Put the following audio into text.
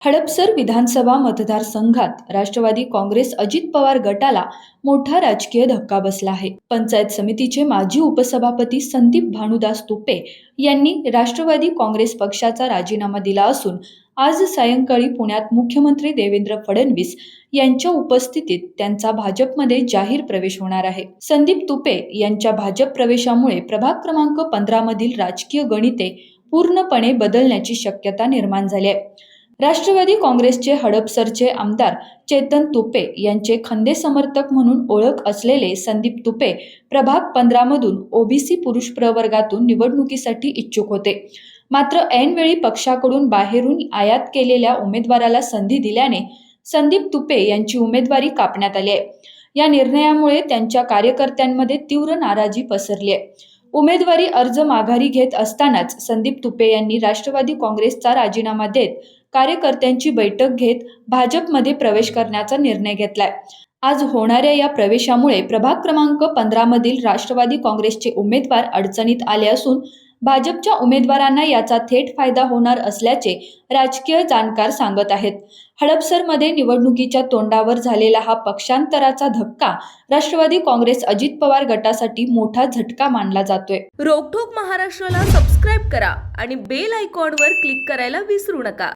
हडपसर विधानसभा मतदारसंघात राष्ट्रवादी काँग्रेस अजित पवार गटाला मोठा राजकीय धक्का बसला आहे। पंचायत समितीचे माजी उपसभापती संदीप भानुदास तुपे यांनी राष्ट्रवादी काँग्रेस पक्षाचा राजीनामा दिला असून आज सायंकाळी पुण्यात मुख्यमंत्री देवेंद्र फडणवीस यांच्या उपस्थितीत त्यांचा भाजपमध्ये जाहीर प्रवेश होणार आहे। संदीप तुपे यांच्या भाजप प्रवेशामुळे प्रभाग क्रमांक 15 मधील राजकीय गणिते पूर्णपणे बदलण्याची शक्यता निर्माण झाली आहे। राष्ट्रवादी काँग्रेसचे हडपसरचे आमदार चेतन तुपे यांचे खंदे समर्थक म्हणून ओळख असलेले संदीप तुपे प्रभाग 15 मधून ओबीसी पुरुष प्रवर्गातून निवडणुकीसाठी इच्छुक होते। मात्र ऐनवेळी पक्षाकडून बाहेरून आयात केलेल्या उमेदवाराला संधी दिल्याने संदीप तुपे यांची उमेदवारी कापण्यात आली आहे। या निर्णयामुळे त्यांच्या कार्यकर्त्यांमध्ये तीव्र नाराजी पसरली आहे। उमेदवारी अर्ज माघारी घेत असतानाच संदीप तुपे यांनी राष्ट्रवादी काँग्रेसचा राजीनामा देत कार्यकर्त्यांची बैठक घेत भाजपमध्ये प्रवेश करण्याचा निर्णय घेतलाय। आज होणाऱ्या या प्रवेशामुळे प्रभाग क्रमांक 15 मधील राष्ट्रवादी काँग्रेसचे उमेदवार अडचणीत आले असून भाजपच्या उमेदवारांना याचा थेट फायदा होणार असल्याचे राजकीय जाणकार सांगत आहेत। हडपसरमध्ये निवडणुकीच्या तोंडावर झालेला हा पक्षांतराचा धक्का राष्ट्रवादी काँग्रेस अजित पवार गटासाठी मोठा झटका मानला जातोय। रोकठोक महाराष्ट्राला सबस्क्राईब करा आणि बेल आयकॉनवर क्लिक करायला विसरू नका।